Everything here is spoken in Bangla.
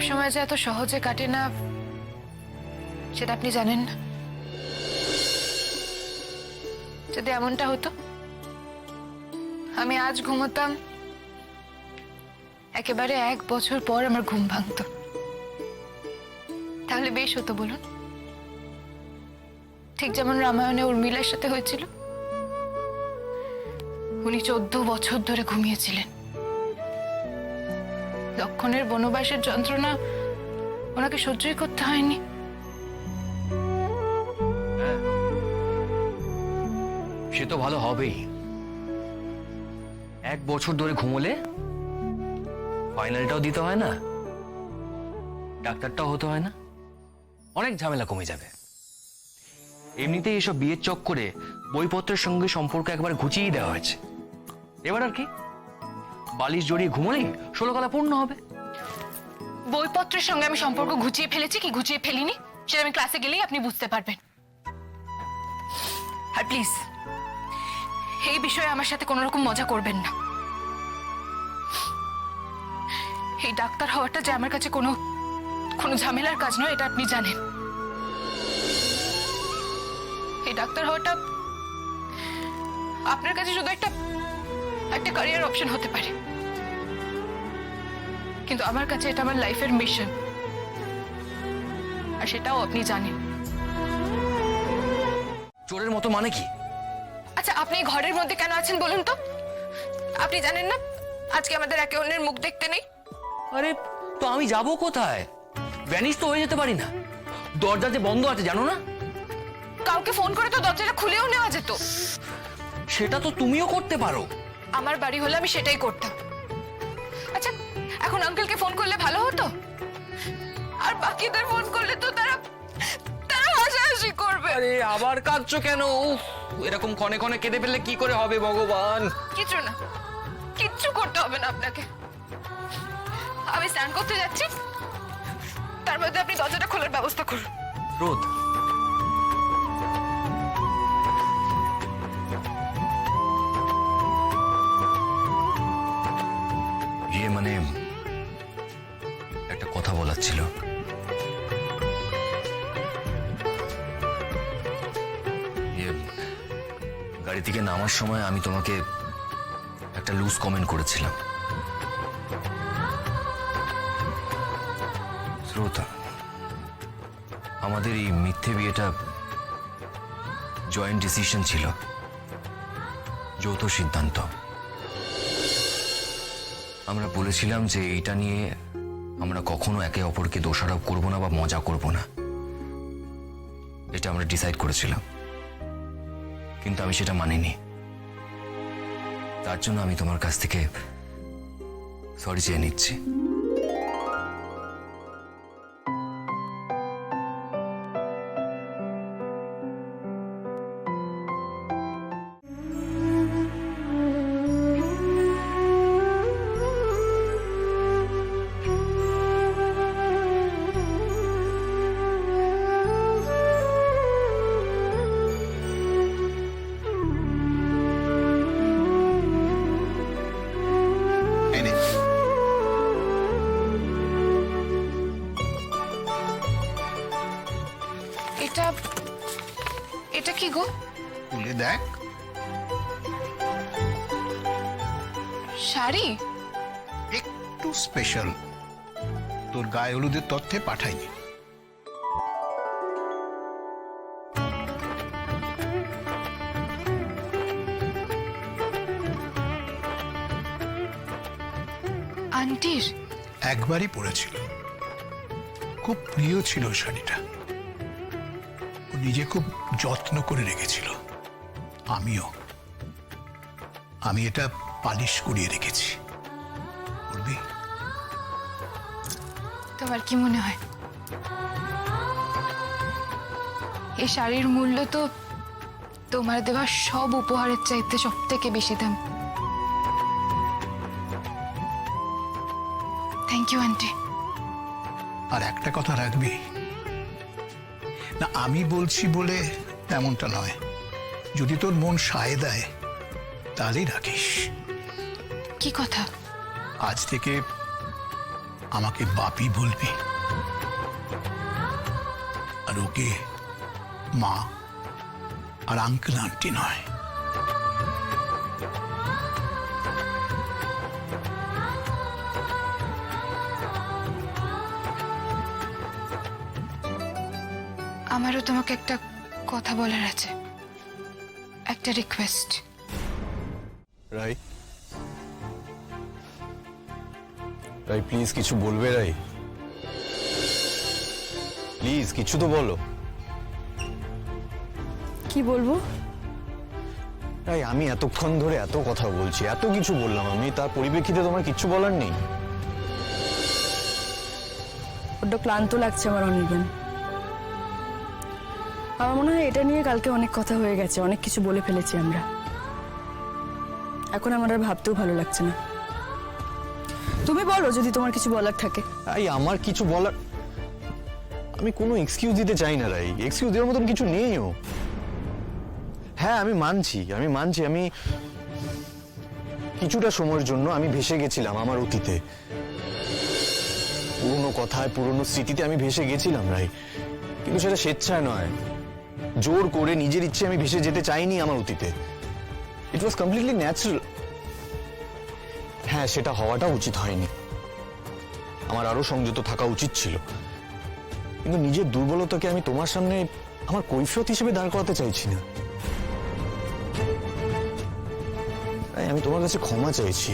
সময় যে এত সহজে কাটে না সেটা আপনি জানেন না। যদি এমনটা হতো আমি আজ ঘুমোতাম, একেবারে 1 বছর পর আমার ঘুম ভাঙতো, তাহলে বেশ হতো বলুন। ঠিক যেমন রামায়ণে উর্মিলার সাথে হয়েছিল। উনি 14 বছর ধরে ঘুমিয়েছিলেন। লক্ষণের বনবাসের যন্ত্রণা ওনাকে সহ্যই করতে হয়নি। সে তো ভালো হবেই। 1 বছর ধরে ঘুমোলে ফাইনালটাও দিতে হয় না, ডাক্তারটাও হতে হয় না, অনেক ঝামেলা কমে যাবে। এমনিতেই এসব বিয়ের চক্করে বইপত্রের সঙ্গে সম্পর্ক একবার ঘুচিয়ে দেওয়া হয়েছে। এবার আর কি, বালিশ জড়িয়ে ঘুমোলেই 16 কলা পূর্ণ হবে। বইপত্রের সঙ্গে আমি সম্পর্ক ঘুচিয়ে ফেলেছি কি ঘুচিয়ে ফেলিনি সেটা আমি ক্লাসে গেলেই আপনি বুঝতে পারবেন। আর প্লিজ এই বিষয়ে আমার সাথে কোনো রকম মজা করবেন না। এই ডাক্তার হওয়াটা যে আমার কাছে কোনো ঝামেলার কাজ নয় এটা আপনি জানেন। এই ডাক্তার হওয়াটা আপনার কাছে শুধু একটা ক্যারিয়ার অপশন হতে পারে, কিন্তু আমার কাছে এটা আমার লাইফের মিশন, আর সেটাও আপনি জানেন। চোরের মতো মানে কি? আচ্ছা আপনি ঘরের মধ্যে কেন আছেন বলুন তো? আপনি জানেন না আজকে আমাদের একে অন্যের মুখ দেখতে নেই? আরে তো আমি যাব কোথায়? ভ্যানিশ তো হয়ে যেতে পারি না, দরজা যে বন্ধ আছে জানো না? কাউকে ফোন করে তো দরজাটা খুলেও নেওয়া যেত। সেটা তো তুমিও করতে পারো। আমার বাড়ি হলে আমি সেটাই করতাম। আচ্ছা এখন আঙ্কেলকে ফোন করলে ভালো হতো, আর বাকিদের ফোন করলে তো তারা হাসাহাসি করবে। আরে আবার কাঁদছো কেন? এরকম ক্ষণে ক্ষণে কেঁদে ফেললে কি করে হবে ভগবান? কিছু না, কিচ্ছু করতে হবে না আপনাকে। আমি স্নান করতে যাচ্ছি, তার মধ্যে আপনি দরজাটা খোলার ব্যবস্থা করুন। রোদ, মানে একটা কথা বলার ছিল। গাড়ি থেকে নামার সময় আমি তোমাকে একটা লুজ কমেন্ট করেছিলাম। শ্রোতা, আমাদের এই মিথ্যে বিয়েটা জয়েন্ট ডিসিশন ছিল, যৌথ সিদ্ধান্ত। আমরা বলেছিলাম যে এটা নিয়ে আমরা কখনো একে অপরকে দোষারোপ করব না বা মজা করব না, এটা আমরা ডিসাইড করেছিলাম। কিন্তু আমি সেটা মানিনি, তার জন্য আমি তোমার কাছ থেকে সরি চেয়ে নিচ্ছি। এটা কি গো? খুলে দেখ। শাড়ি? একটু স্পেশাল, তোর গায়ে হলুদের তথ্যে পাঠাইনি। আন্টির? একবারই পরেছিল, খুব প্রিয় ছিল শাড়িটা, ও নিজে খুব যত্ন করে রেখেছিল। আমি এটা পালিশ করিয়ে রেখেছি। বলবি? তোমার কি মনে হয় এই শাড়ির মূল্য তো তোমার দেওয়া সব উপহারের চাইতে সব থেকে বেশি দাম? Thank you aunty. আর একটা কথা রাখবি না, আমি বলছি বলে তেমনটা নয়, যদি তোর মন সায় দেয় তাহলেই রাখিস। কি কথা? আজ থেকে আমাকে বাপি বলবি, আর ওকে মা আর আঙ্কেল আন্টি নয়। আমারও তোমাকে একটা কথা বলার আছে, একটা রিকোয়েস্ট। রাই, রাই প্লিজ কিছু বলবে? রাই প্লিজ কিছু তো বলো। কি বলবো? রাই আমি এতক্ষণ ধরে এত কথা বলছি, এত কিছু বললাম আমি, তার পরিপ্রেক্ষিতে তোমার কিছু বলার নেই? বড্ড ক্লান্ত লাগছে আমার অনির্বাণ। আমার মনে হয় এটা নিয়ে কালকে অনেক কথা হয়ে গেছে, অনেক কিছু বলে ফেলেছি আমরা। এখন আমার আর ভাবতেও ভালো লাগছে না। তুমি বলো যদি তোমার কিছু বলার থাকে। রাই আমার কিছু বলার, আমি কোনো এক্সকিউজ দিতে চাই না রাই, এক্সকিউজ দেওয়ার মতন কিছু নেইও। হ্যাঁ আমি মানছি আমি কিছুটা সময়ের জন্য আমি ভেসে গেছিলাম আমার অতীতে, পুরনো কথায় পুরনো স্মৃতিতে আমি ভেসে গেছিলাম রাই, কিন্তু সেটা স্বেচ্ছায় নয়, জোর করে নিজের ইচ্ছে আমি ভেসে যেতে চাইনি আমার অতীতে। ইট ওয়াজ কমপ্লিটলি ন্যাচারাল। হ্যাঁ সেটা হওয়াটা উচিত হয়নি, আমার আরো সংযত থাকা উচিত ছিল, কিন্তু নিজের দুর্বলতাকে আমি তোমার সামনে আমার কৈফিয়ত হিসেবে দাঁড় করাতে চাইছি না। তাই আমি তোমার কাছে ক্ষমা চাইছি।